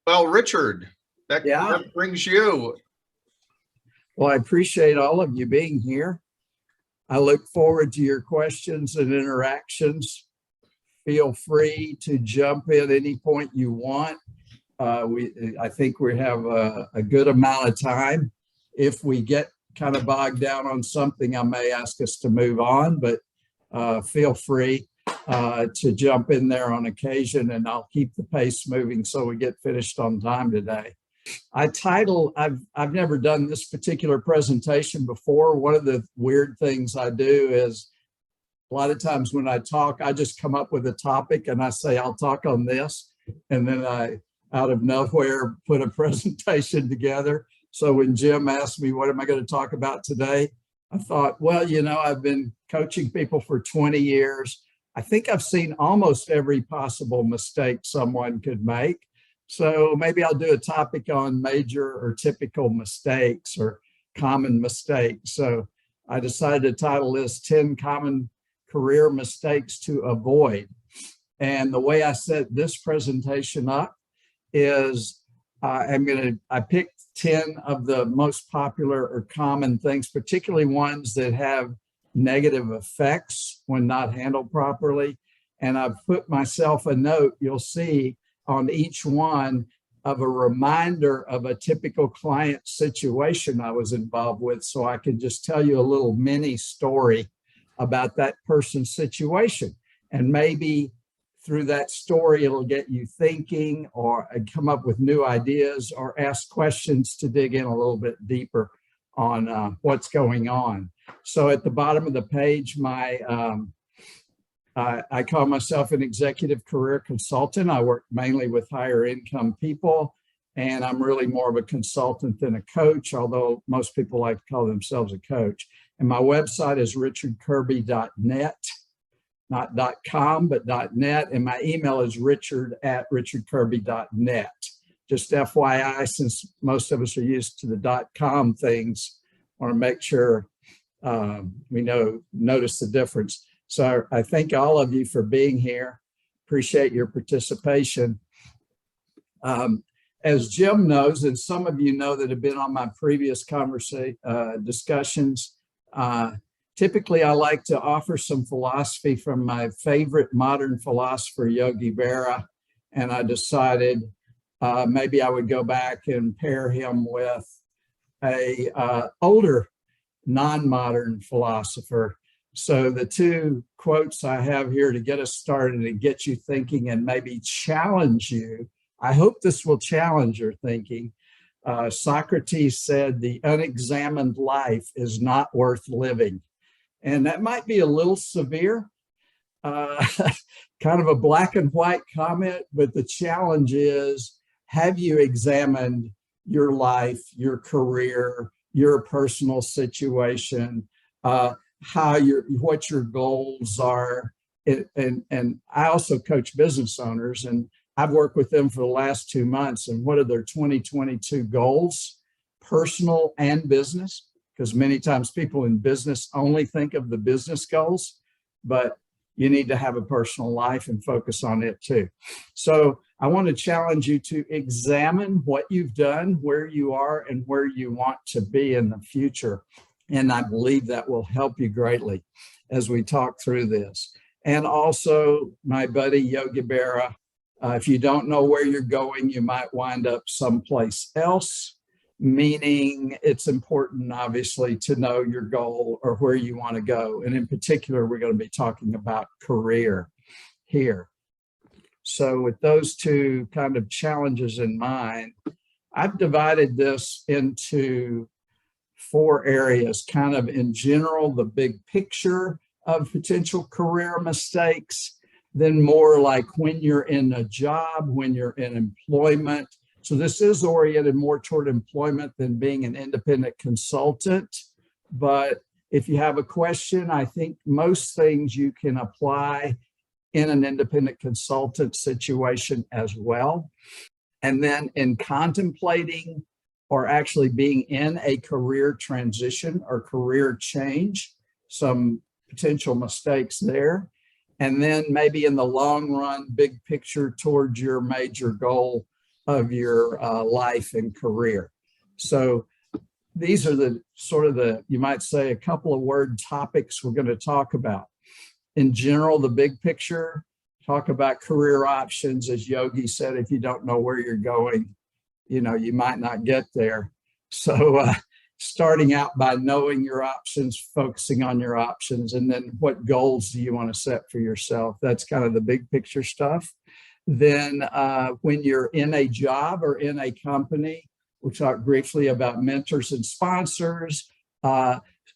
Well, Richard, Yeah. that brings you. Well, I appreciate all of you being here. I look forward to your questions and interactions. Feel free to jump in any point you want. I think we have a good amount of time. If we get kind of bogged down on something, I may ask us to move on, but feel free to jump in there on occasion, and I'll keep the pace moving so we get finished on time today. I've never done this particular presentation before. One of the weird things I do is a lot of times when I talk, I just come up with a topic and I say, I'll talk on this. And then I, out of nowhere, put a presentation together. So when Jim asked me, what am I going to talk about today? I thought, well, you know, I've been coaching people for 20 years. I think I've seen almost every possible mistake someone could make. So maybe I'll do a topic on major or typical mistakes or common mistakes. So I decided to title this 10 Common Career Mistakes to Avoid. And the way I set this presentation up is I picked 10 of the most popular or common things, particularly ones that have negative effects when not handled properly. And I've put myself a note, you'll see, on each one of a reminder of a typical client situation I was involved with, so I can just tell you a little mini story about that person's situation. And maybe through that story, it'll get you thinking or come up with new ideas or ask questions to dig in a little bit deeper on what's going on. So at the bottom of the page, I call myself an executive career consultant. I work mainly with higher income people, and I'm really more of a consultant than a coach, although most people like to call themselves a coach. And my website is richardkirby.net, not .com, but .net. And my email is richard@richardkirby.net. Just FYI, since most of us are used to the .com things, I want to make sure we notice the difference. So I thank all of you for being here. Appreciate your participation. As Jim knows, and some of you know that have been on my previous discussions, typically I like to offer some philosophy from my favorite modern philosopher, Yogi Berra, and I decided maybe I would go back and pair him with a older non-modern philosopher. So the two quotes I have here to get us started and get you thinking and maybe challenge you. I hope this will challenge your thinking. Socrates said, the unexamined life is not worth living. And that might be a little severe, kind of a black and white comment, but the challenge is, have you examined your life, your career, your personal situation, what your goals are? And I also coach business owners, and I've worked with them for the last 2 months. And what are their 2022 goals, personal and business? Because many times people in business only think of the business goals, but you need to have a personal life and focus on it too. So I want to challenge you to examine what you've done, where you are, and where you want to be in the future. And I believe that will help you greatly as we talk through this. And also, my buddy Yogi Berra, if you don't know where you're going, you might wind up someplace else, meaning it's important, obviously, to know your goal or where you want to go. And in particular, we're going to be talking about career here. So with those two kind of challenges in mind, I've divided this into 4 areas, kind of in general, the big picture of potential career mistakes, then more like when you're in a job, when you're in employment. So this is oriented more toward employment than being an independent consultant. But if you have a question, I think most things you can apply in an independent consultant situation as well. And then in contemplating or actually being in a career transition or career change, some potential mistakes there. And then maybe in the long run, big picture towards your major goal of your life and career. So these are the sort of the, you might say, a couple of word topics we're going to talk about. In general, the big picture, talk about career options. As Yogi said, if you don't know where you're going, you know, you might not get there. So starting out by knowing your options, focusing on your options, and then what goals do you want to set for yourself? That's kind of the big picture stuff. Then when you're in a job or in a company, we'll talk briefly about mentors and sponsors,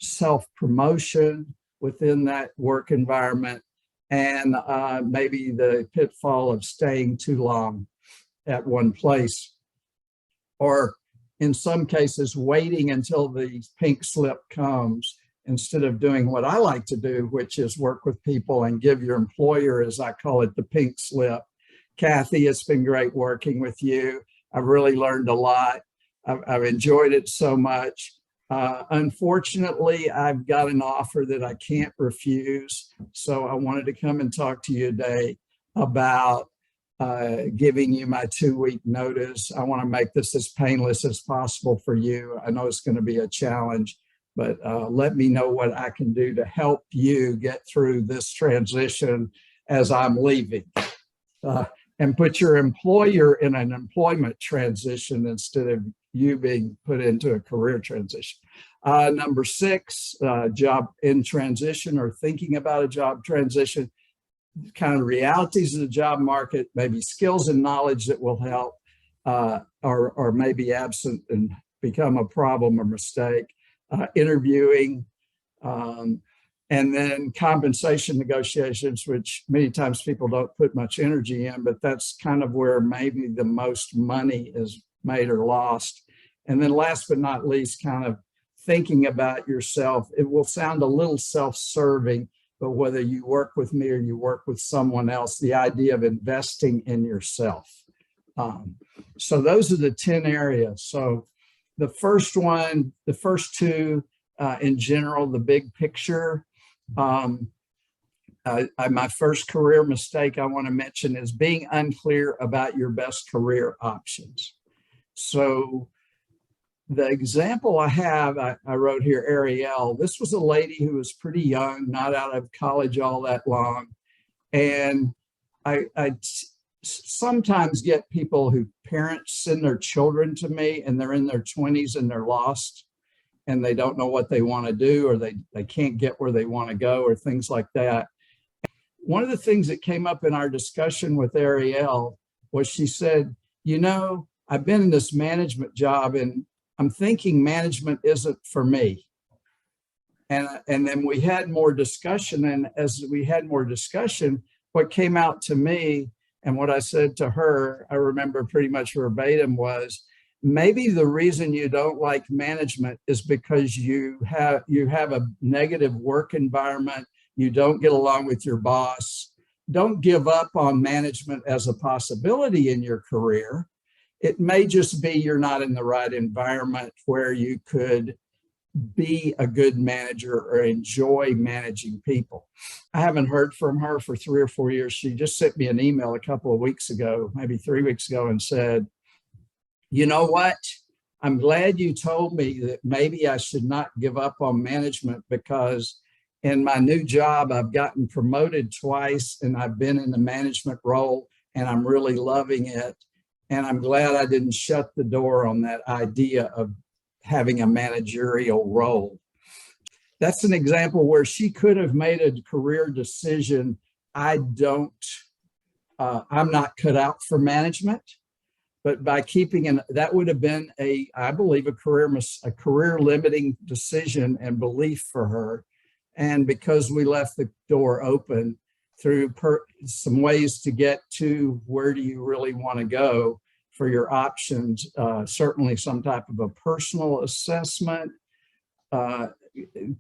self-promotion within that work environment, and maybe the pitfall of staying too long at one place, or in some cases, waiting until the pink slip comes instead of doing what I like to do, which is work with people and give your employer, as I call it, the pink slip. Kathy, it's been great working with you. I've really learned a lot. I've enjoyed it so much. Unfortunately, I've got an offer that I can't refuse. So I wanted to come and talk to you today about giving you my 2-week notice. I want to make this as painless as possible for you. I know it's going to be a challenge, but let me know what I can do to help you get through this transition as I'm leaving. And put your employer in an employment transition instead of you being put into a career transition. Number 6, job in transition or thinking about a job transition, kind of realities of the job market, maybe skills and knowledge that will help or may be absent and become a problem or mistake, interviewing, and then compensation negotiations, which many times people don't put much energy in, but that's kind of where maybe the most money is made or lost. And then last but not least, kind of thinking about yourself. It will sound a little self-serving, but whether you work with me or you work with someone else, the idea of investing in yourself. So those are the 10 areas. So the first one, the first 2 in general, the big picture. My first career mistake I want to mention is being unclear about your best career options. So the example I have, I wrote here, Ariel. This was a lady who was pretty young, not out of college all that long. And I sometimes get people who parents send their children to me and they're in their 20s and they're lost and they don't know what they want to do, or they can't get where they want to go, or things like that. One of the things that came up in our discussion with Ariel was she said, you know, I've been in this management job and I'm thinking management isn't for me. And then we had more discussion. And as we had more discussion, what came out to me and what I said to her, I remember pretty much verbatim, was maybe the reason you don't like management is because you have a negative work environment. You don't get along with your boss. Don't give up on management as a possibility in your career. It may just be you're not in the right environment where you could be a good manager or enjoy managing people. I haven't heard from her for 3 or 4 years. She just sent me an email a couple of weeks ago, maybe 3 weeks ago, and said, you know what? I'm glad you told me that maybe I should not give up on management, because in my new job, I've gotten promoted twice and I've been in the management role and I'm really loving it. And I'm glad I didn't shut the door on that idea of having a managerial role. That's an example where she could have made a career decision. I'm not cut out for management, but by keeping that would have been I believe a career limiting decision and belief for her. And because we left the door open through some ways to get to where do you really want to go for your options, certainly some type of a personal assessment, kind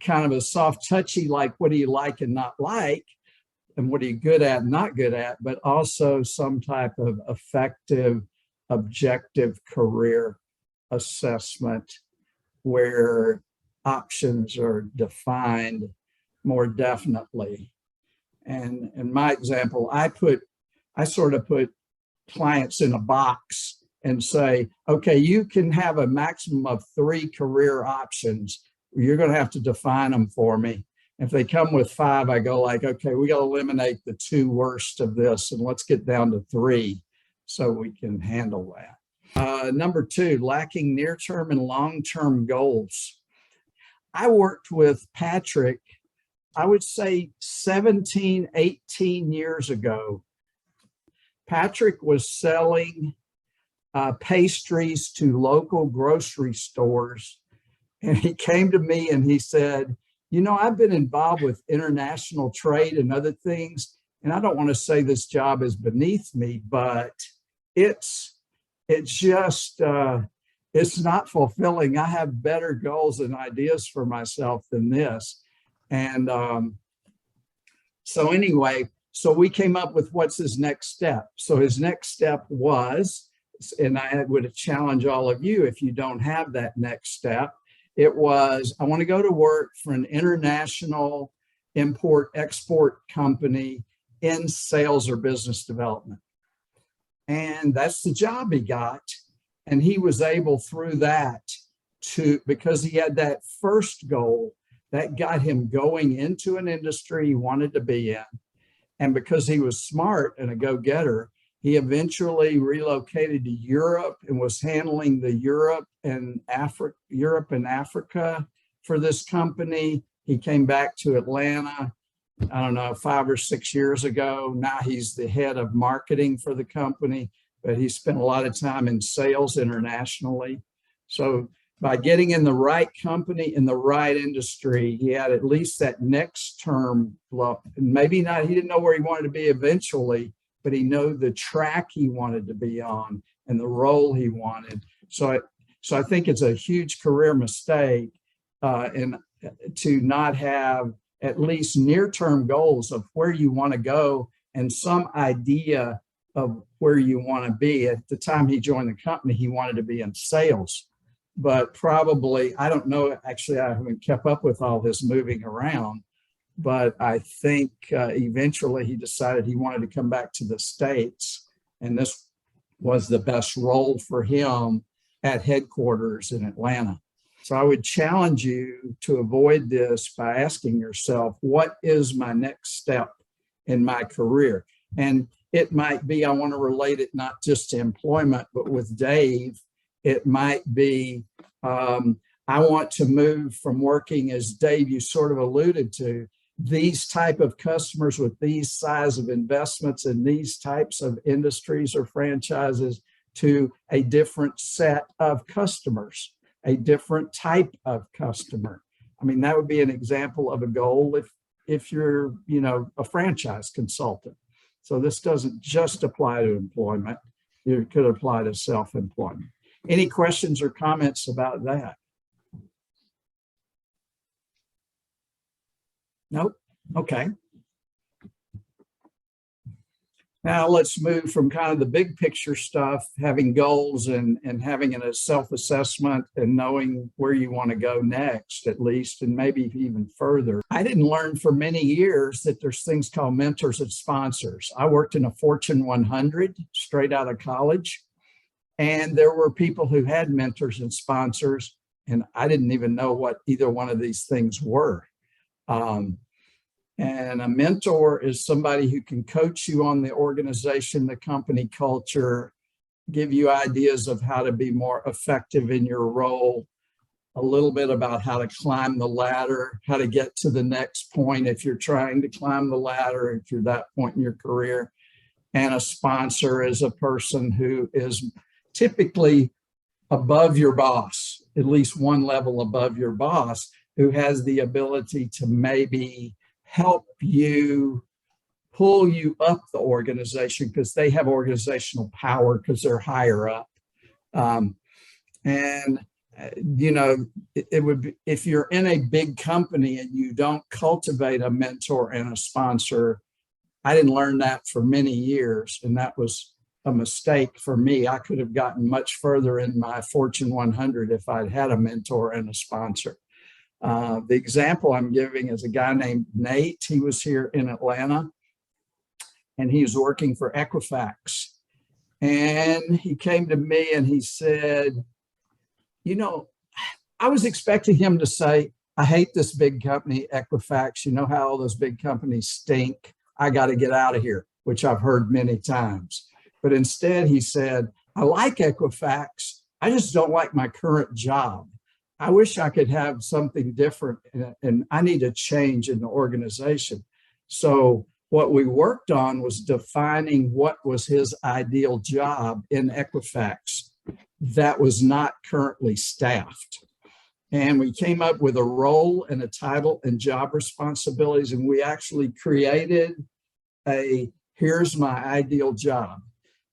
of a soft touchy, like what do you like and not like, and what are you good at and not good at, but also some type of effective, objective career assessment where options are defined more definitely. And in my example, I sort of put clients in a box and say, okay, you can have a maximum of 3 career options. You're going to have to define them for me. If they come with 5, I go like, okay, we got to eliminate the 2 worst of this and let's get down to 3 so we can handle that. Number 2, lacking near-term and long-term goals. I worked with Patrick, I would say 17, 18 years ago. Patrick was selling pastries to local grocery stores. And he came to me and he said, you know, I've been involved with international trade and other things, and I don't want to say this job is beneath me, but it's just, it's not fulfilling. I have better goals and ideas for myself than this. And so anyway, so we came up with what's his next step. So his next step was, and I would challenge all of you if you don't have that next step, it was, I want to go to work for an international import-export company in sales or business development. And that's the job he got. And he was able through that to, because he had that first goal, that got him going into an industry he wanted to be in. And because he was smart and a go-getter, he eventually relocated to Europe and was handling the Europe and Africa for this company. He came back to Atlanta, I don't know, 5 or 6 years ago. Now he's the head of marketing for the company, but he spent a lot of time in sales internationally. So by getting in the right company, in the right industry, he had at least that next term, maybe not, he didn't know where he wanted to be eventually, but he knew the track he wanted to be on and the role he wanted. So I think it's a huge career mistake and to not have at least near-term goals of where you want to go and some idea of where you want to be. At the time he joined the company, he wanted to be in sales, but probably, I don't know, actually, I haven't kept up with all this moving around, but I think eventually he decided he wanted to come back to the States, and this was the best role for him at headquarters in Atlanta. So I would challenge you to avoid this by asking yourself, what is my next step in my career? And it might be, I want to relate it not just to employment, but with Dave, it might be, I want to move from working, as Dave, you sort of alluded to, these type of customers with these size of investments in these types of industries or franchises to a different set of customers, a different type of customer. I mean, that would be an example of a goal if you're, you know, a franchise consultant. So this doesn't just apply to employment. It could apply to self-employment. Any questions or comments about that? Nope. Okay. Now let's move from kind of the big picture stuff, having goals and having a self-assessment and knowing where you want to go next, at least, and maybe even further. I didn't learn for many years that there's things called mentors and sponsors. I worked in a Fortune 100 straight out of college, and there were people who had mentors and sponsors, and I didn't even know what either one of these things were. And a mentor is somebody who can coach you on the organization, the company culture, give you ideas of how to be more effective in your role, a little bit about how to climb the ladder, how to get to the next point if you're trying to climb the ladder, if you're that point in your career. And a sponsor is a person who is typically above your boss, at least one level above your boss, who has the ability to maybe help you, pull you up the organization because they have organizational power because they're higher up. You know, it would be, if you're in a big company and you don't cultivate a mentor and a sponsor, I didn't learn that for many years, and that was a mistake for me. I could have gotten much further in my Fortune 100 if I'd had a mentor and a sponsor. The example I'm giving is a guy named Nate. He was here in Atlanta, and he was working for Equifax. And he came to me and he said, you know, I was expecting him to say, I hate this big company, Equifax. You know how all those big companies stink. I got to get out of here, which I've heard many times. But instead, he said, I like Equifax. I just don't like my current job. I wish I could have something different, and I need a change in the organization. So what we worked on was defining what was his ideal job in Equifax that was not currently staffed. And we came up with a role and a title and job responsibilities, and we actually created here's my ideal job.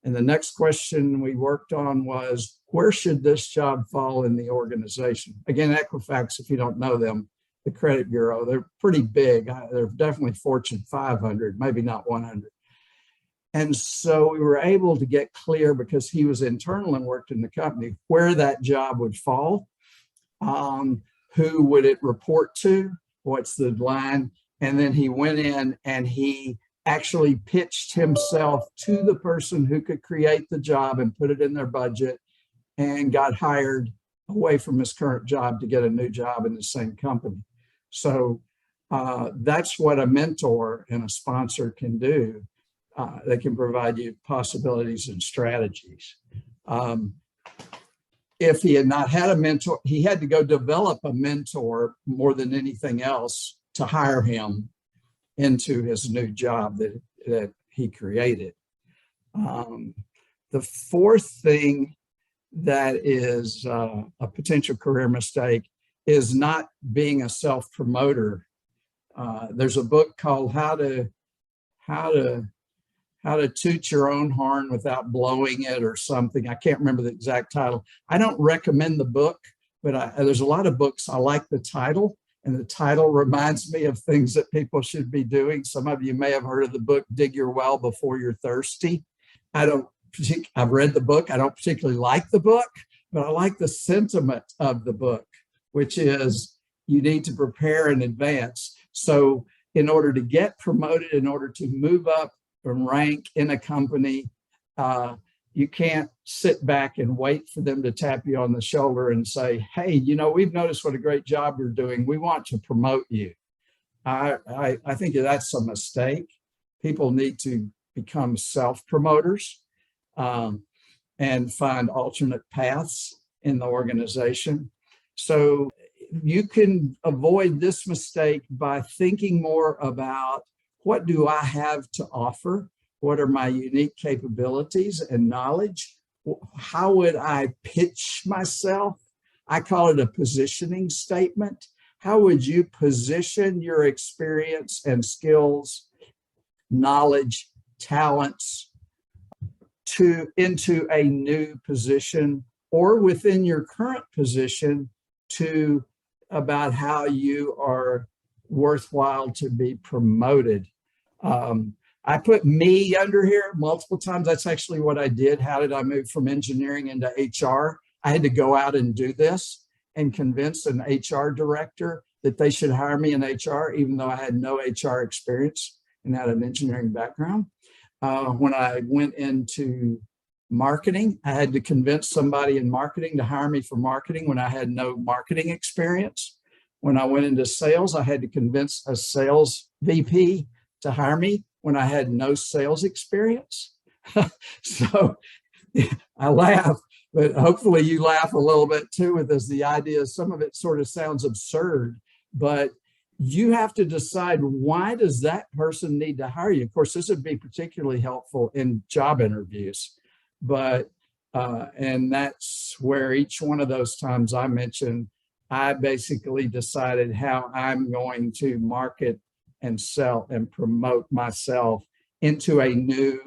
And the next question we worked on was, where should this job fall in the organization? Again, Equifax, if you don't know them, the credit bureau, they're pretty big. They're definitely Fortune 500, maybe not 100. And so we were able to get clear, because he was internal and worked in the company, where that job would fall, who would it report to, what's the line. And then he went in and he actually pitched himself to the person who could create the job and put it in their budget, and got hired away from his current job to get a new job in the same company. So that's what a mentor and a sponsor can do. They can provide you possibilities and strategies. If he had not had a mentor, he had to go develop a mentor more than anything else to hire him into his new job that he created. The fourth thing that is a potential career mistake is not being a self-promoter. There's a book called How to Toot Your Own Horn Without Blowing It, or something. I can't remember the exact title. I don't recommend the book, but there's a lot of books. I like the title, and the title reminds me of things that people should be doing. Some of you may have heard of the book, Dig Your Well Before You're Thirsty. I've read the book. I don't particularly like the book, but I like the sentiment of the book, which is you need to prepare in advance. So in order to get promoted, in order to move up and rank in a company, you can't sit back and wait for them to tap you on the shoulder and say, hey, you know, we've noticed what a great job you're doing. We want to promote you. I think that's a mistake. People need to become self-promoters and find alternate paths in the organization. So you can avoid this mistake by thinking more about, what do I have to offer? What are my unique capabilities and knowledge? How would I pitch myself? I call it a positioning statement. How would you position your experience and skills, knowledge, talents into a new position, or within your current position, to about how you are worthwhile to be promoted? I put me under here multiple times. That's actually what I did. How did I move from engineering into HR? I had to go out and do this and convince an HR director that they should hire me in HR, even though I had no HR experience and had an engineering background. When I went into marketing, I had to convince somebody in marketing to hire me for marketing when I had no marketing experience. When I went into sales, I had to convince a sales VP to hire me when I had no sales experience. So I laugh, but hopefully you laugh a little bit too with this. The idea, some of it sort of sounds absurd, but you have to decide, why does that person need to hire you? Of course, this would be particularly helpful in job interviews, but and that's where each one of those times I mentioned, I basically decided how I'm going to market and sell and promote myself into a new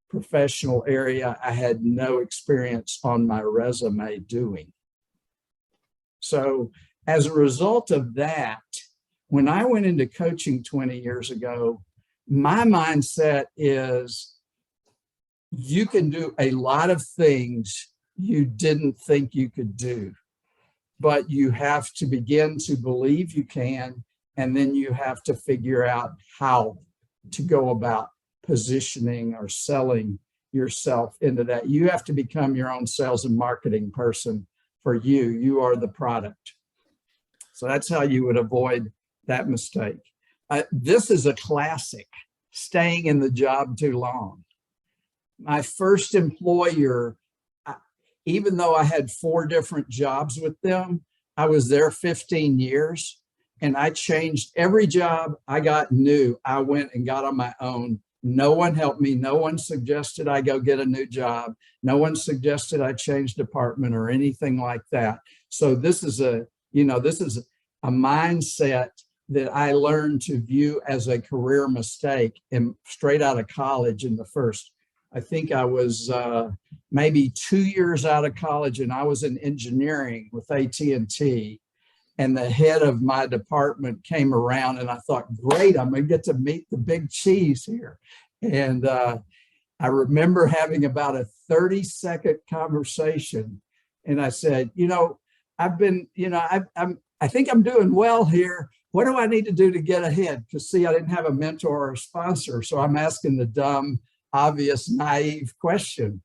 professional area I had no experience on my resume doing. So as a result of that, when I went into coaching 20 years ago, my mindset is, you can do a lot of things you didn't think you could do, but you have to begin to believe you can, and then you have to figure out how to go about positioning or selling yourself into that. You have to become your own sales and marketing person for you. You are the product. So that's how you would avoid that mistake. This is a classic, staying in the job too long. My first employer, even though I had 4 different jobs with them, I was there 15 years and I changed every job I got new. I went and got on my own. No one helped me. No one suggested I go get a new job. No one suggested I change department or anything like that. So this is a mindset that I learned to view as a career mistake, and straight out of college in the first, I think I was maybe 2 years out of college, and I was in engineering with AT&T, and the head of my department came around, and I thought, great, I'm gonna get to meet the big cheese here. And I remember having about a 30-second conversation, and I said, I've been, I think I'm doing well here. What do I need to do to get ahead? Because see, I didn't have a mentor or a sponsor, so I'm asking the dumb, obvious, naive question.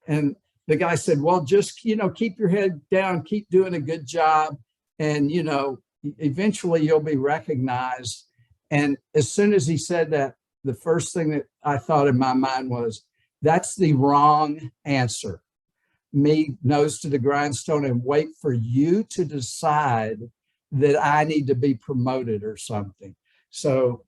And the guy said, well, just, keep your head down, keep doing a good job. And, eventually you'll be recognized. And as soon as he said that, the first thing that I thought in my mind was, that's the wrong answer. Me nose to the grindstone and wait for you to decide that I need to be promoted or something. So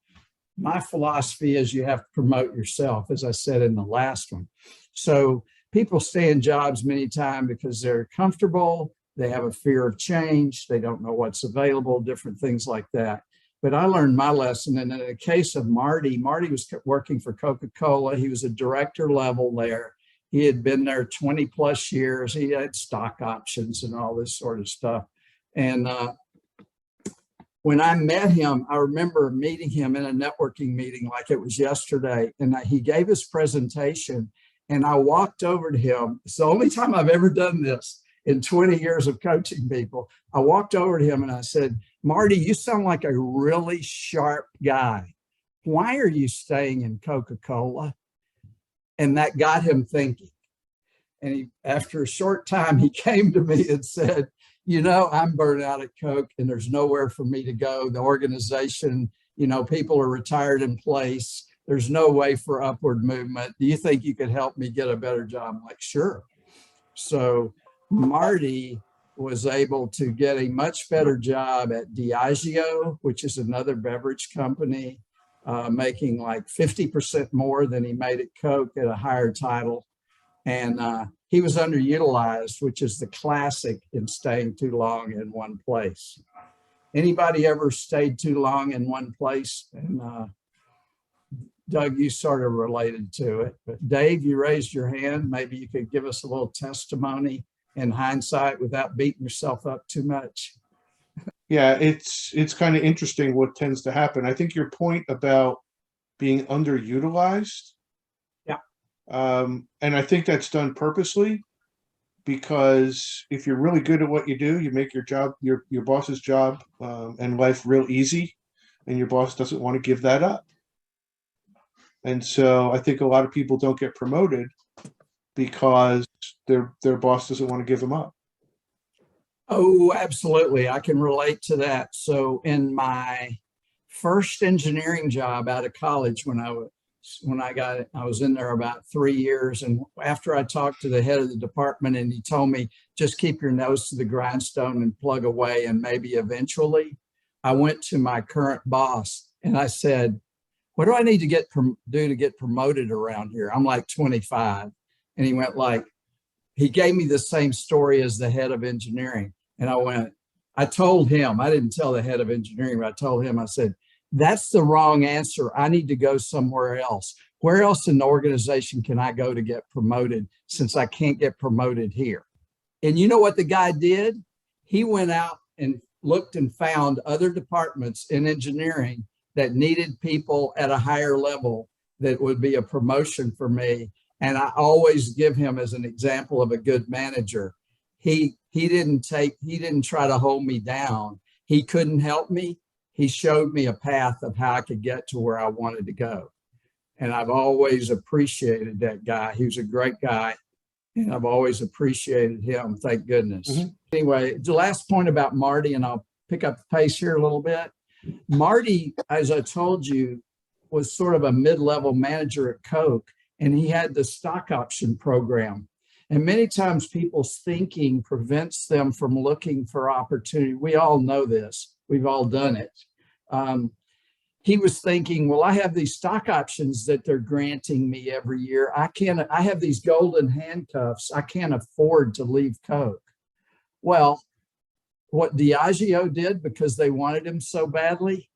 my philosophy is you have to promote yourself, as I said in the last one. So people stay in jobs many times because they're comfortable, they have a fear of change, they don't know what's available, different things like that. But I learned my lesson. And in the case of Marty was working for Coca-Cola. He was a director level there. He had been there 20 plus years. He had stock options and all this sort of stuff. And when I met him, I remember meeting him in a networking meeting like it was yesterday. And he gave his presentation, and I walked over to him. It's the only time I've ever done this in 20 years of coaching people. I walked over to him and I said, Marty, you sound like a really sharp guy. Why are you staying in Coca-Cola? And that got him thinking. And after a short time, he came to me and said, I'm burnt out at Coke and there's nowhere for me to go. The organization, people are retired in place. There's no way for upward movement. Do you think you could help me get a better job? I'm like, sure. So Marty was able to get a much better job at Diageo, which is another beverage company, making like 50% more than he made at Coke at a higher title. And he was underutilized, which is the classic in staying too long in one place. Anybody ever stayed too long in one place? And Doug, you sort of related to it. But Dave, you raised your hand. Maybe you could give us a little testimony in hindsight without beating yourself up too much. Yeah, it's kind of interesting what tends to happen. I think your point about being underutilized, and I think that's done purposely, because if you're really good at what you do, you make your job, your boss's job and life real easy, and your boss doesn't want to give that up. And so I think a lot of people don't get promoted because their boss doesn't want to give them up. Oh, absolutely. I can relate to that. So in my first engineering job out of college, when I got it, I was in there about 3 years. And after I talked to the head of the department and he told me, just keep your nose to the grindstone and plug away, and maybe eventually, I went to my current boss and I said, what do I need to do to get promoted around here? I'm like 25. And he went he gave me the same story as the head of engineering. And I told him, I didn't tell the head of engineering, but I told him, I said, that's the wrong answer. I need to go somewhere else. Where else in the organization can I go to get promoted, since I can't get promoted here? And you know what the guy did? He went out and looked and found other departments in engineering that needed people at a higher level that would be a promotion for me. And I always give him as an example of a good manager. He didn't try to hold me down. He couldn't help me. He showed me a path of how I could get to where I wanted to go. And I've always appreciated that guy. He was a great guy, and I've always appreciated him. Thank goodness. Anyway, the last point about Marty, and I'll pick up the pace here a little bit. Marty, as I told you, was sort of a mid-level manager at Coke, and he had the stock option program. And many times people's thinking prevents them from looking for opportunity. We all know this. We've all done it. He was thinking, well, I have these stock options that they're granting me every year. I have these golden handcuffs. I can't afford to leave Coke. Well, what Diageo did, because they wanted him so badly,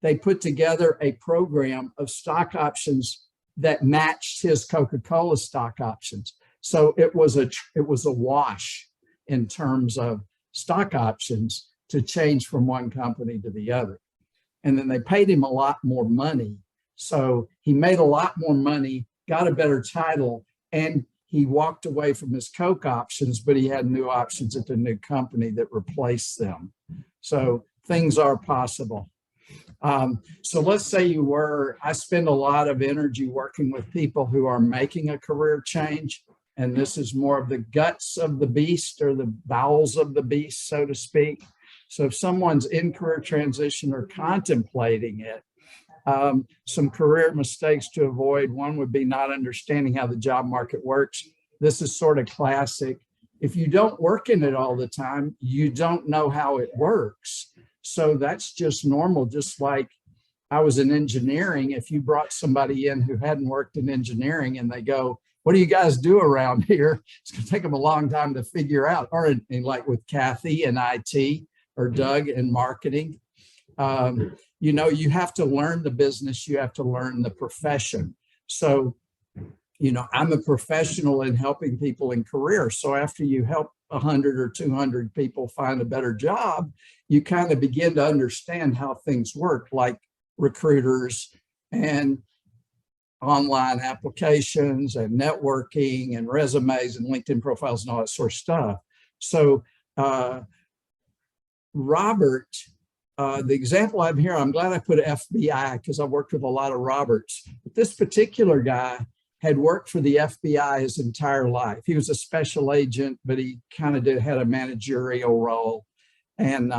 they put together a program of stock options that matched his Coca-Cola stock options. So it was a wash in terms of stock options to change from one company to the other. And then they paid him a lot more money. So he made a lot more money, got a better title, and he walked away from his Coke options, but he had new options at the new company that replaced them. So things are possible. So let's say I spend a lot of energy working with people who are making a career change. And this is more of the guts of the beast, or the bowels of the beast, so to speak. So if someone's in career transition or contemplating it, some career mistakes to avoid. One would be not understanding how the job market works. This is sort of classic. If you don't work in it all the time, you don't know how it works. So that's just normal. Just like I was in engineering, if you brought somebody in who hadn't worked in engineering and they go, what do you guys do around here? It's going to take them a long time to figure out. Or in like with Kathy in IT, or Doug in marketing. You have to learn the business, you have to learn the profession. So, I'm a professional in helping people in career. So after you help 100 or 200 people find a better job, you kind of begin to understand how things work, like recruiters and online applications and networking and resumes and LinkedIn profiles and all that sort of stuff. So Robert, the example I'm here, I'm glad I put FBI because I've worked with a lot of Roberts. But this particular guy had worked for the FBI his entire life. He was a special agent, but he kind of had a managerial role. And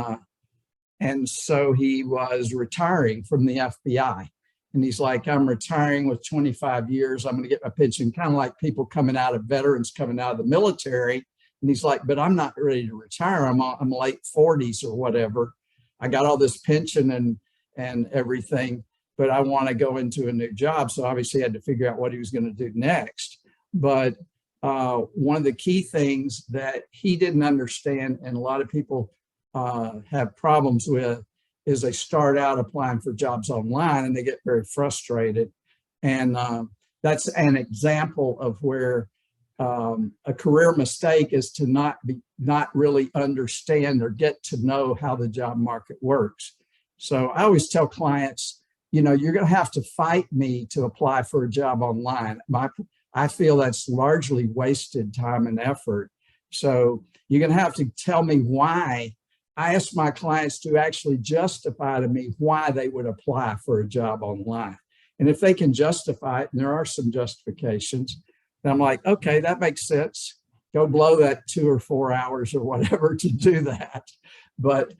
so he was retiring from the FBI. And he's like, I'm retiring with 25 years. I'm going to get my pension, kind of like people coming out of veterans coming out of the military. And he's like, but I'm not ready to retire. I'm late 40s or whatever. I got all this pension and everything, but I want to go into a new job. So obviously he had to figure out what he was going to do next. But one of the key things that he didn't understand, and a lot of people have problems with, is they start out applying for jobs online and they get very frustrated. And that's an example of where a career mistake is to not really understand or get to know how the job market works. So I always tell clients, you're going to have to fight me to apply for a job online. I feel that's largely wasted time and effort. So you're going to have to tell me why. I ask my clients to actually justify to me why they would apply for a job online. And if they can justify it, and there are some justifications, then I'm like, okay, that makes sense. Go blow that 2 or 4 hours or whatever to do that. But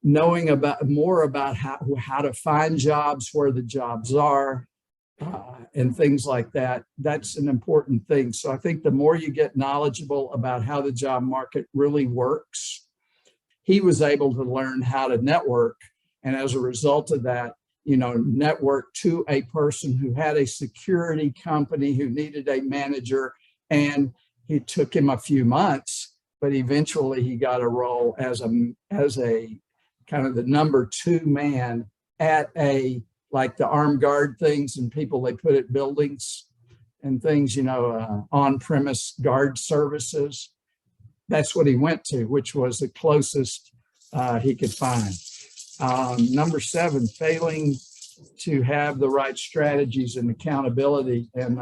knowing more about how to find jobs, where the jobs are, and things like that, that's an important thing. So I think the more you get knowledgeable about how the job market really works, he was able to learn how to network. And as a result of that, network to a person who had a security company who needed a manager. And it took him a few months, but eventually he got a role as a kind of the number 2 man at like the armed guard things and people they put at buildings and things, on-premise guard services. That's what he went to, which was the closest he could find. Number 7, failing to have the right strategies and accountability. And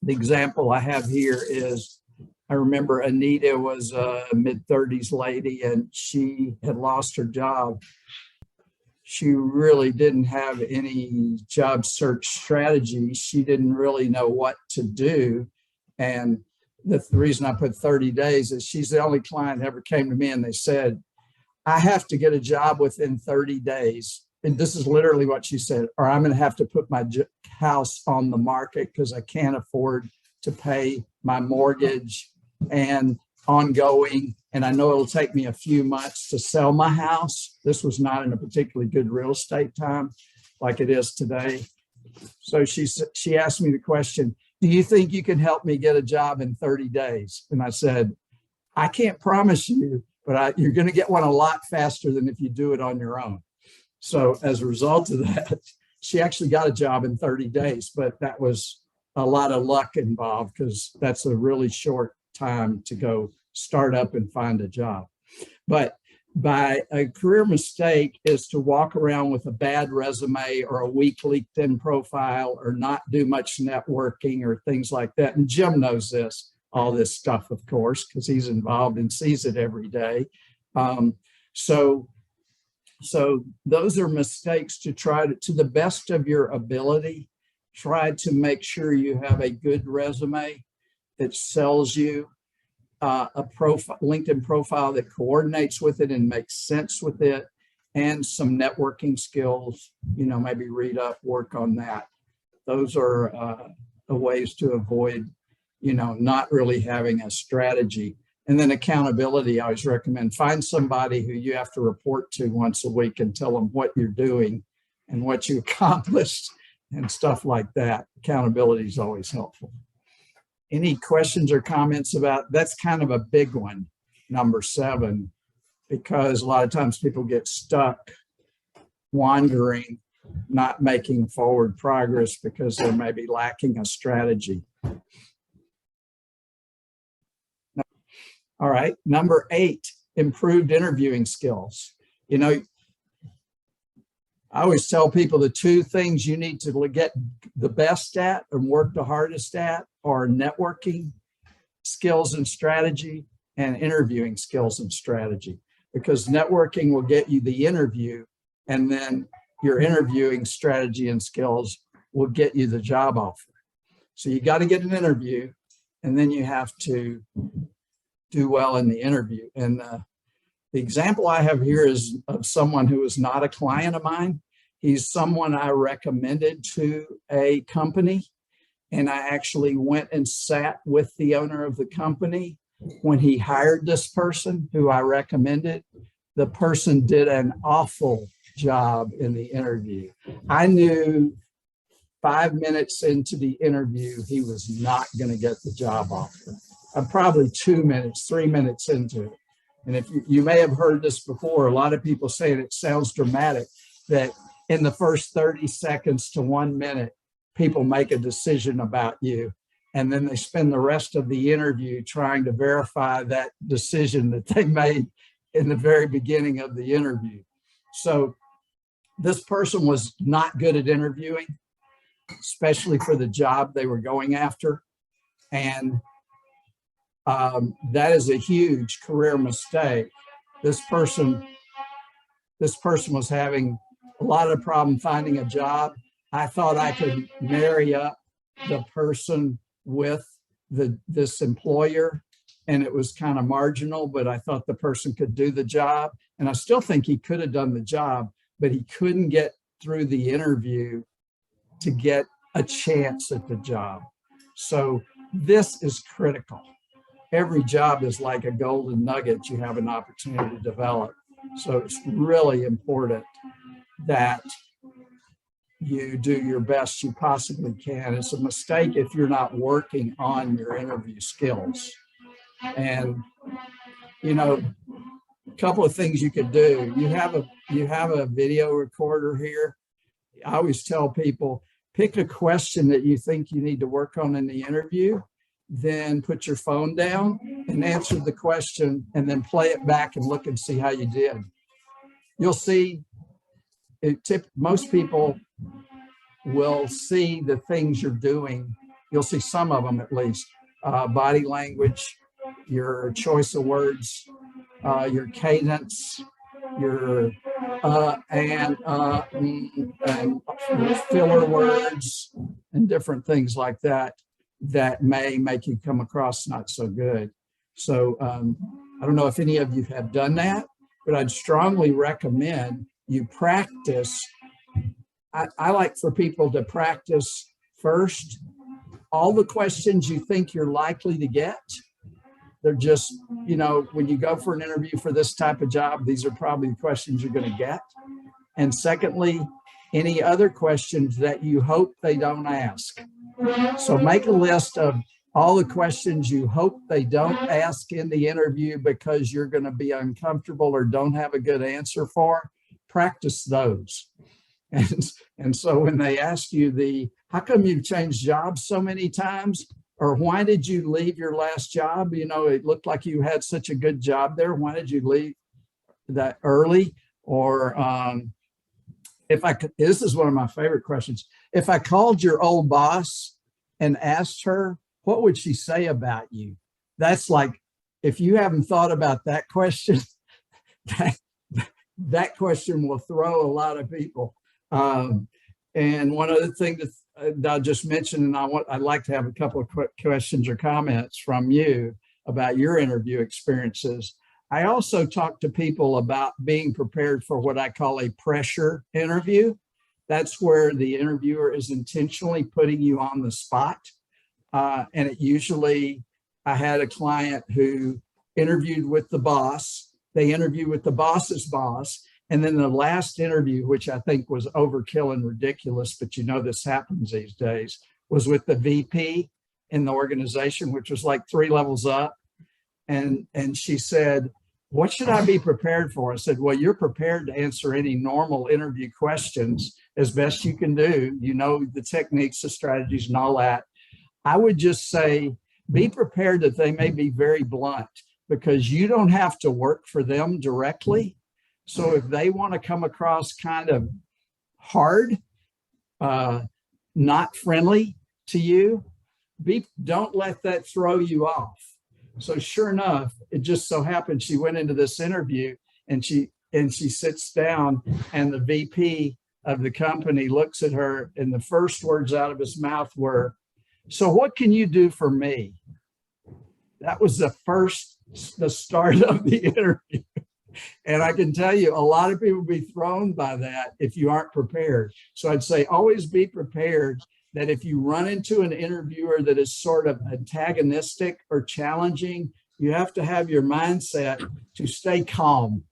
the example I have here is, I remember Anita was a mid-30s lady and she had lost her job. she really didn't have any job search strategy. She didn't really know what to do. And the reason I put 30 days is she's the only client that ever came to me and they said, I have to get a job within 30 days. And this is literally what she said, or I'm going to have to put my house on the market because I can't afford to pay my mortgage and ongoing. And I know it'll take me a few months to sell my house. This was not in a particularly good real estate time like it is today. So she asked me the question, do you think you can help me get a job in 30 days? And I said, I can't promise you, but you're going to get one a lot faster than if you do it on your own. So as a result of that, she actually got a job in 30 days, but that was a lot of luck involved because that's a really short time to go start up and find a job. But by a career mistake is to walk around with a bad resume or a weak LinkedIn profile or not do much networking or things like that. And Jim knows all this stuff, of course, because he's involved and sees it every day. So those are mistakes to try to the best of your ability, try to make sure you have a good resume that sells you, a LinkedIn profile that coordinates with it and makes sense with it, and some networking skills, maybe read up, work on that. Those are the ways to avoid, not really having a strategy. And then accountability, I always recommend find somebody who you have to report to once a week and tell them what you're doing and what you accomplished and stuff like that. Accountability is always helpful. Any questions or comments about, that's kind of a big one, number 7, because a lot of times people get stuck wandering, not making forward progress because they're maybe lacking a strategy. All right, number 8, improved interviewing skills. I always tell people the 2 things you need to get the best at and work the hardest at are networking skills and strategy and interviewing skills and strategy, because networking will get you the interview, and then your interviewing strategy and skills will get you the job offer. So you got to get an interview, and then you have to do well in the interview. And the example I have here is of someone who is not a client of mine. He's someone I recommended to a company, and I actually went and sat with the owner of the company when he hired this person who I recommended. The person did an awful job in the interview. I knew 5 minutes into the interview, he was not going to get the job offer. I'm probably 2 minutes, 3 minutes into it. And if you may have heard this before, a lot of people say, and it sounds dramatic, that in the first 30 seconds to 1 minute, people make a decision about you. And then they spend the rest of the interview trying to verify that decision that they made in the very beginning of the interview. So this person was not good at interviewing, especially for the job they were going after. And that is a huge career mistake. This person was having a lot of problem finding a job. I thought I could marry up the person with this employer, and it was kind of marginal, but I thought the person could do the job. And I still think he could have done the job, but he couldn't get through the interview to get a chance at the job. So this is critical. Every job is like a golden nugget you have an opportunity to develop. So it's really important that you do your best you possibly can. It's a mistake if you're not working on your interview skills. And, a couple of things you could do. You have a video recorder here. I always tell people, pick a question that you think you need to work on in the interview, then put your phone down and answer the question, and then play it back and look and see how you did. You'll see, most people will see the things you're doing. You'll see some of them at least. Body language, your choice of words, your cadence, your and filler words and different things like that that may make you come across not so good. So I don't know if any of you have done that, but I'd strongly recommend you practice. I like for people to practice first all the questions you think you're likely to get. They're just, you know, when you go for an interview for this type of job, these are probably the questions you're going to get. And secondly, any other questions that you hope they don't ask. So make a list of all the questions you hope they don't ask in the interview because you're going to be uncomfortable or don't have a good answer for. Practice those. And so when they ask you how come you've changed jobs so many times? Or why did you leave your last job? You know, it looked like you had such a good job there. Why did you leave that early? Or if I could, this is one of my favorite questions. If I called your old boss and asked her, what would she say about you? That's like, if you haven't thought about that question, that question will throw a lot of people. And one other thing that I just mentioned, and I'd like to have a couple of quick questions or comments from you about your interview experiences. I also talk to people about being prepared for what I call a pressure interview. That's where the interviewer is intentionally putting you on the spot. And it usually, I had a client who interviewed with the boss. They interviewed with the boss's boss. And then the last interview, which I think was overkill and ridiculous, but you know this happens these days, was with the VP in the organization, which was like 3 levels up. And she said, what should I be prepared for? I said, well, you're prepared to answer any normal interview questions as best you can do. You know the techniques, the strategies, and all that. I would just say, be prepared that they may be very blunt because you don't have to work for them directly. So if they want to come across kind of hard, not friendly to you, don't let that throw you off. So sure enough, it just so happened she went into this interview and she sits down and the VP of the company looks at her and the first words out of his mouth were, so what can you do for me? That was the start of the interview. And I can tell you, a lot of people will be thrown by that if you aren't prepared. So I'd say always be prepared that if you run into an interviewer that is sort of antagonistic or challenging, you have to have your mindset to stay calm.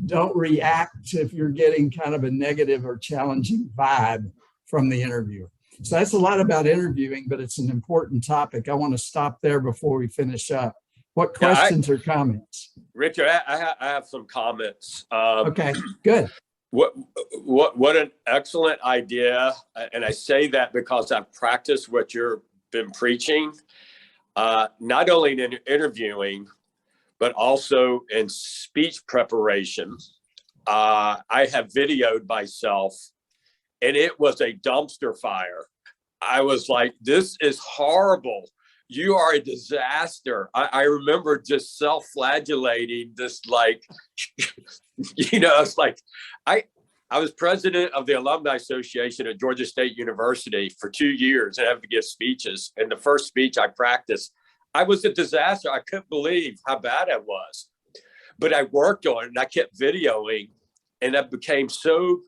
Don't react if you're getting kind of a negative or challenging vibe from the interviewer. So that's a lot about interviewing, but it's an important topic. I want to stop there before we finish up. What questions or comments? Richard, I have some comments. Okay, good. What an excellent idea. And I say that because I've practiced what you've been preaching, not only in interviewing, but also in speech preparation. I have videoed myself and it was a dumpster fire. I was like, this is horrible. You are a disaster. I remember just self-flagellating, just like, you know, it's like, I was president of the Alumni Association at Georgia State University for 2 years and I have to give speeches. And the first speech I practiced, I was a disaster. I couldn't believe how bad I was. But I worked on it and I kept videoing and I became so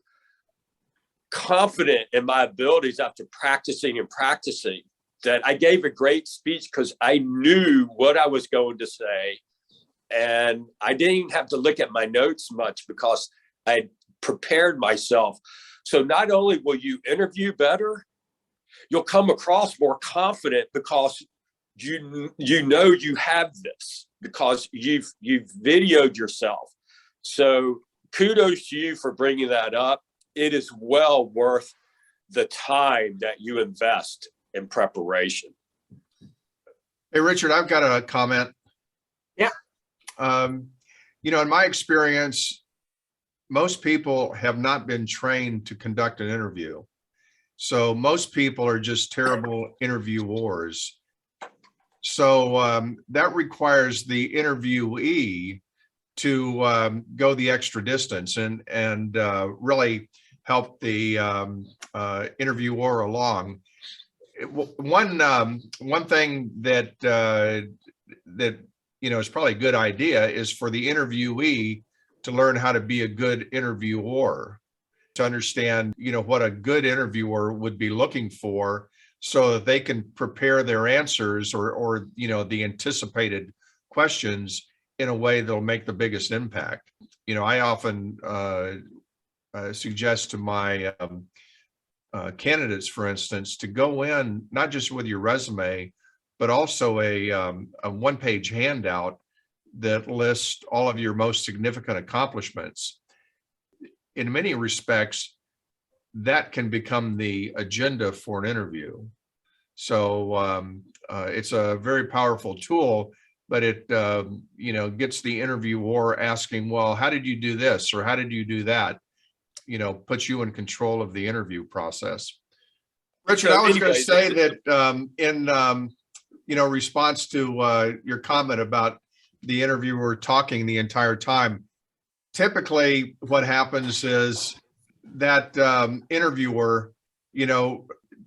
confident in my abilities after practicing and practicing that I gave a great speech because I knew what I was going to say. And I didn't have to look at my notes much because I prepared myself. So not only will you interview better, you'll come across more confident because you know you have this because you've videoed yourself. So kudos to you for bringing that up. It is well worth the time that you invest in preparation. Hey, Richard, I've got a comment. Yeah. You know, in my experience, most people have not been trained to conduct an interview. So most people are just terrible interviewers. So that requires the interviewee to go the extra distance and really help the interviewer along. One thing that is probably a good idea is for the interviewee to learn how to be a good interviewer, to understand what a good interviewer would be looking for, so that they can prepare their answers or the anticipated questions in a way that'll make the biggest impact. I often suggest to my candidates, for instance, to go in not just with your resume, but also a one-page handout that lists all of your most significant accomplishments. In many respects, that can become the agenda for an interview. So it's a very powerful tool, but it gets the interviewer asking, well, how did you do this, or how did you do that? Puts you in control of the interview process. Richard, I was going to say that in response to your comment about the interviewer talking the entire time, typically what happens is that interviewer,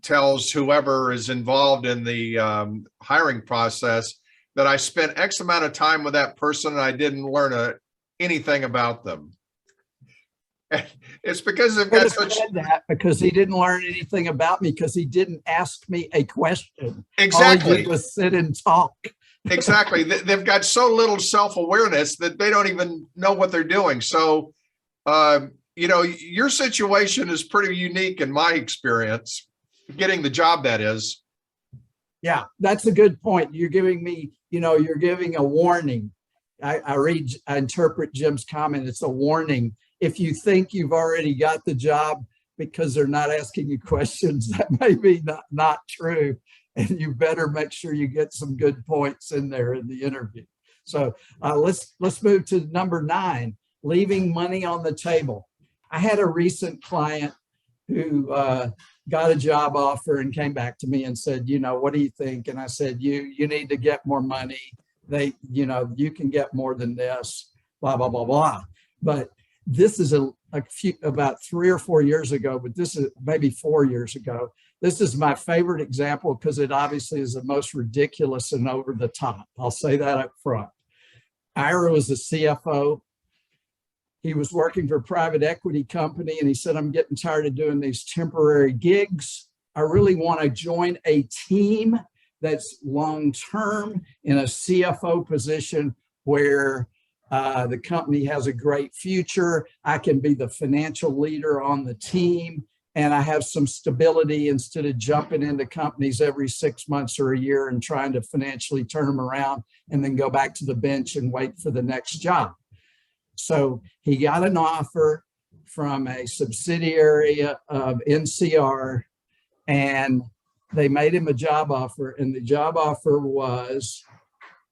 tells whoever is involved in the hiring process that I spent X amount of time with that person and I didn't learn anything about them. It's because they've got such that because he didn't learn anything about me because he didn't ask me a question. Exactly. All he did was sit and talk. Exactly. They've got so little self-awareness that they don't even know what they're doing. So, your situation is pretty unique in my experience, getting the job, that is. Yeah, that's a good point. You're giving me, you're giving a warning. I interpret Jim's comment. It's a warning. If you think you've already got the job because they're not asking you questions, that may be not true. And you better make sure you get some good points in there in the interview. So let's move to number 9, leaving money on the table. I had a recent client who got a job offer and came back to me and said, what do you think? And I said, you need to get more money. You can get more than this, blah, blah, blah, blah. But this is about 3 or 4 years ago, but this is maybe 4 years ago. This is my favorite example because it obviously is the most ridiculous and over the top. I'll say that up front. Ira was a CFO. He was working for a private equity company, and he said, I'm getting tired of doing these temporary gigs. I really want to join a team that's long-term in a CFO position where the company has a great future. I can be the financial leader on the team, and I have some stability instead of jumping into companies every 6 months or a year and trying to financially turn them around and then go back to the bench and wait for the next job. So he got an offer from a subsidiary of NCR, and they made him a job offer, and the job offer was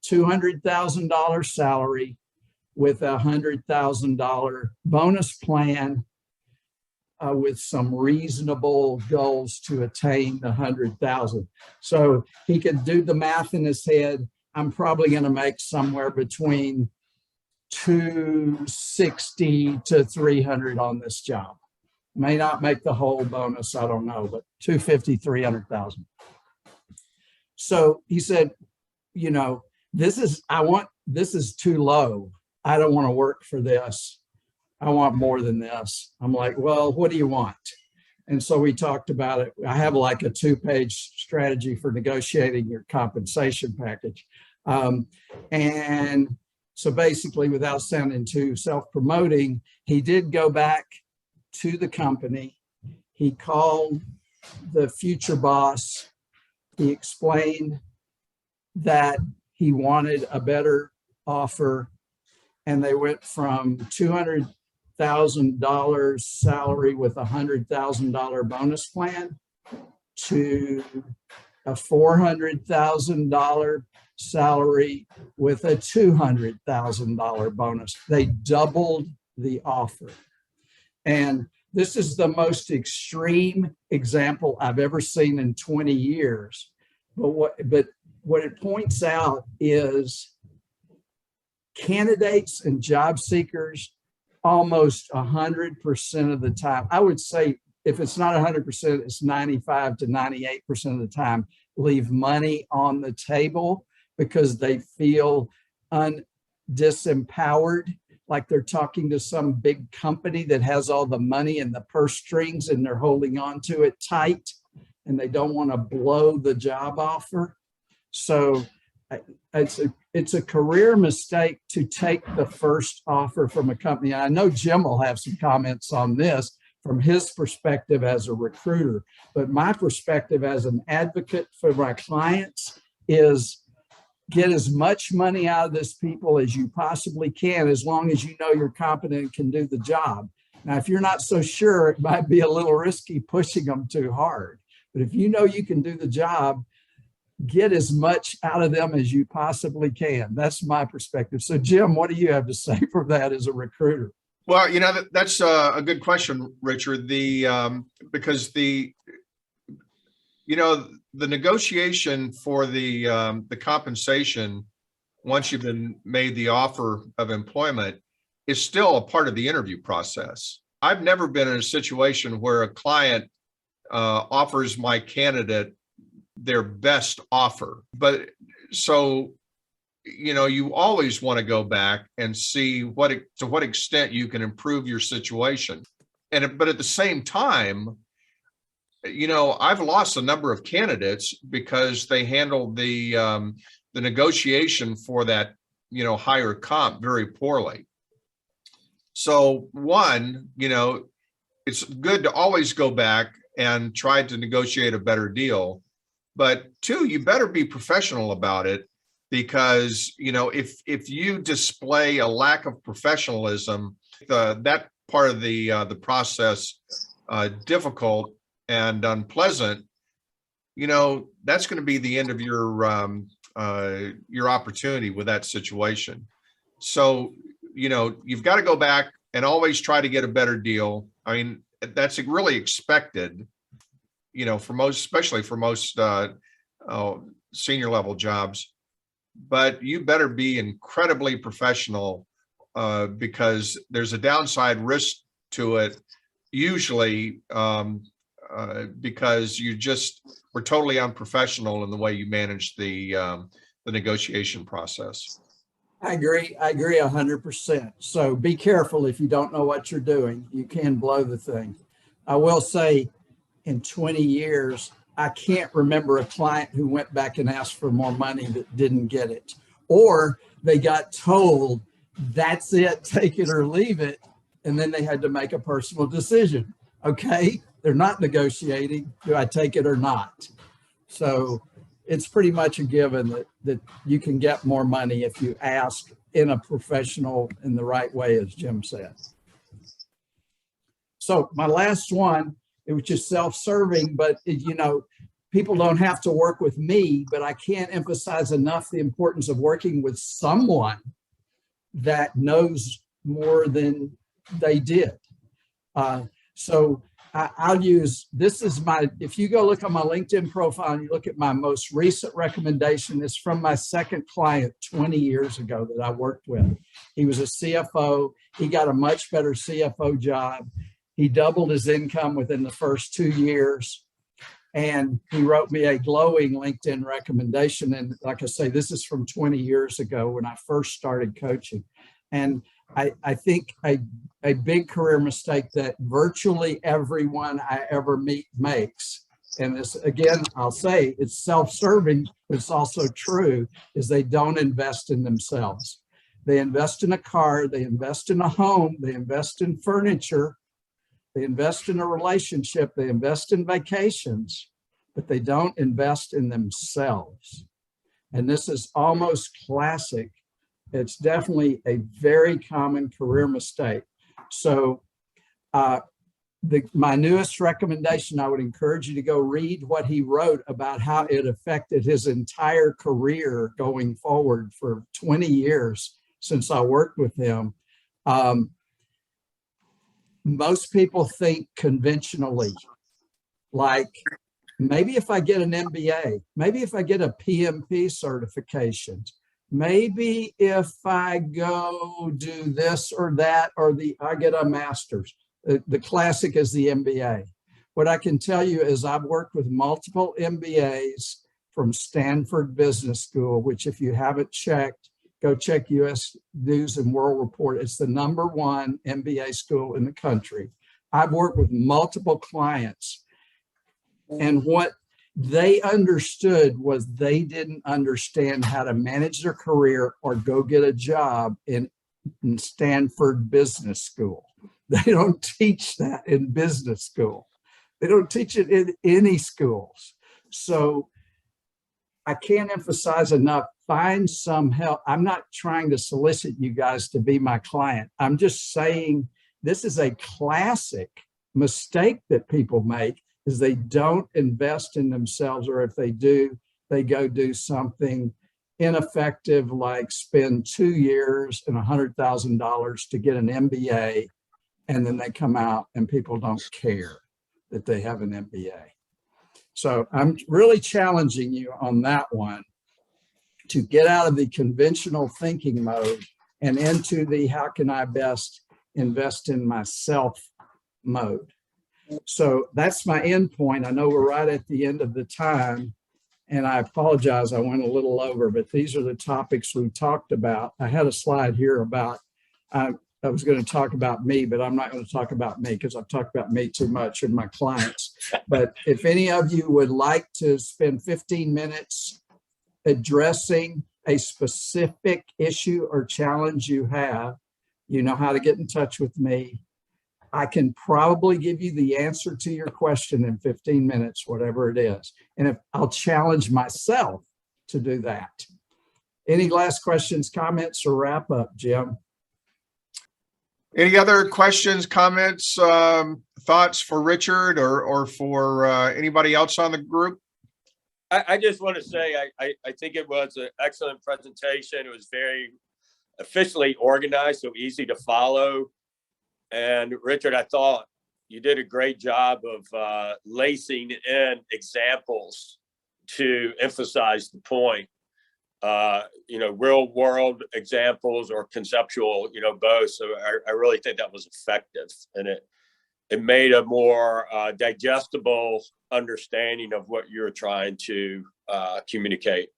$200,000 salary with a $100,000 bonus plan with some reasonable goals to attain the 100,000. So he could do the math in his head. I'm probably going to make somewhere between 260 to 300 on this job. May not make the whole bonus, I don't know, but 250, 300,000. So he said, this is too low. I don't want to work for this. I want more than this. I'm like, well, what do you want? And so we talked about it. I have like a 2-page strategy for negotiating your compensation package. And so basically, without sounding too self-promoting, he did go back to the company. He called the future boss. He explained that he wanted a better offer, and they went from $200,000 salary with a $100,000 bonus plan to a $400,000 salary with a $200,000 bonus. They doubled the offer. And this is the most extreme example I've ever seen in 20 years. But what it points out is candidates and job seekers, almost 100% of the time, I would say if it's not 100%, it's 95 to 98% of the time, leave money on the table because they feel disempowered, like they're talking to some big company that has all the money and the purse strings and they're holding on to it tight and they don't want to blow the job offer. So it's a career mistake to take the first offer from a company. I know Jim will have some comments on this from his perspective as a recruiter, but my perspective as an advocate for my clients is get as much money out of this people as you possibly can, as long as you know you're competent and can do the job. Now, if you're not so sure, it might be a little risky pushing them too hard. But if you know you can do the job, get as much out of them as you possibly can. That's my perspective. So Jim, what do you have to say for that as a recruiter? Well, that's a good question, Richard. Because the negotiation for the compensation, once you've been made the offer of employment, is still a part of the interview process. I've never been in a situation where a client offers my candidate their best offer. But so, you always want to go back and see to what extent you can improve your situation. But at the same time, I've lost a number of candidates because they handled the negotiation for that, higher comp very poorly. So one, it's good to always go back and try to negotiate a better deal. But two, you better be professional about it, because, if you display a lack of professionalism, that part of the process difficult and unpleasant, that's going to be the end of your opportunity with that situation. So, you've got to go back and always try to get a better deal. I mean, that's really expected, especially for most senior level jobs. But you better be incredibly professional, because there's a downside risk to it, usually, because you just were totally unprofessional in the way you managed the negotiation process. I agree 100%. So be careful if you don't know what you're doing. You can blow the thing. I will say, in 20 years, I can't remember a client who went back and asked for more money that didn't get it, or they got told that's it, take it or leave it, and then they had to make a personal decision. Okay, they're not negotiating. Do I take it or not? So it's pretty much a given that you can get more money if you ask in a professional, in the right way, as Jim said. So my last one, which is self-serving, but people don't have to work with me, but I can't emphasize enough the importance of working with someone that knows more than they did. So I'll use, if you go look on my LinkedIn profile and you look at my most recent recommendation, it's from my second client 20 years ago that I worked with. He was a CFO. He got a much better CFO job. He doubled his income within the first 2 years. And he wrote me a glowing LinkedIn recommendation. And like I say, this is from 20 years ago when I first started coaching. And I think a big career mistake that virtually everyone I ever meet makes, and this, again, I'll say it's self-serving, but it's also true, is they don't invest in themselves. They invest in a car, they invest in a home, they invest in furniture, they invest in a relationship, they invest in vacations, but they don't invest in themselves. And this is almost classic. It's definitely a very common career mistake. So my newest recommendation, I would encourage you to go read what he wrote about how it affected his entire career going forward for 20 years since I worked with him. Most people think conventionally, like maybe if I get an MBA, maybe if I get a PMP certification, maybe if I go do this or that, or I get a master's. The classic is the MBA. What I can tell you is I've worked with multiple MBAs from Stanford Business School, which if you haven't checked, go check US News and World Report. It's the #1 MBA school in the country. I've worked with multiple clients, and what they understood was they didn't understand how to manage their career or go get a job in Stanford Business School. They don't teach that in business school. They don't teach it in any schools. So I can't emphasize enough, find some help. I'm not trying to solicit you guys to be my client. I'm just saying this is a classic mistake that people make, is they don't invest in themselves, or if they do, they go do something ineffective, like spend 2 years and $100,000 to get an MBA, and then they come out and people don't care that they have an MBA. So I'm really challenging you on that one to get out of the conventional thinking mode and into the how can I best invest in myself mode. So that's my end point. I know we're right at the end of the time, and I apologize, I went a little over, but these are the topics we talked about. I had a slide here about, I was going to talk about me, but I'm not going to talk about me because I've talked about me too much and my clients. But if any of you would like to spend 15 minutes addressing a specific issue or challenge you have, you know how to get in touch with me. I can probably give you the answer to your question in 15 minutes, whatever it is. And if I'll challenge myself to do that. Any last questions, comments, or wrap up, Jim? Any other questions, comments, thoughts for Richard or for anybody else on the group? I just want to say, I think it was an excellent presentation. It was very efficiently organized, so easy to follow. And Richard, I thought you did a great job of lacing in examples to emphasize the point. Real world examples or conceptual, both. So I really think that was effective, and it made a more digestible understanding of what you're trying to communicate.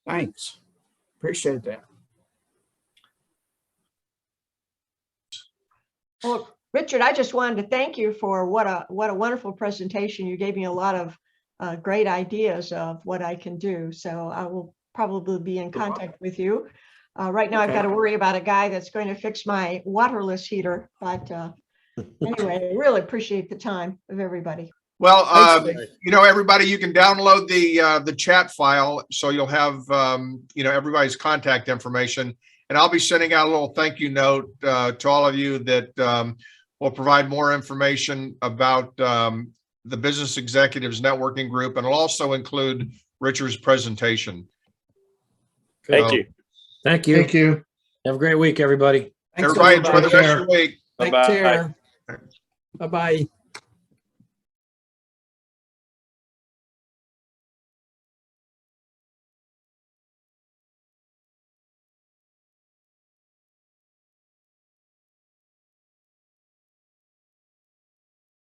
Thanks. Appreciate that. Well, Richard, I just wanted to thank you for what a wonderful presentation. You gave me a lot of great ideas of what I can do. So I will probably be in contact with you. Right now, I've got to worry about a guy that's going to fix my waterless heater. But anyway, I really appreciate the time of everybody. Well, everybody, you can download the chat file, so you'll have everybody's contact information. And I'll be sending out a little thank you note to all of you that will provide more information about the Business Executives Networking Group, and it'll also include Richard's presentation. Thank you. Thank you. Thank you. Have a great week, everybody. Thanks, Everybody enjoy the rest of your week. Take Bye-bye. care. Bye-bye.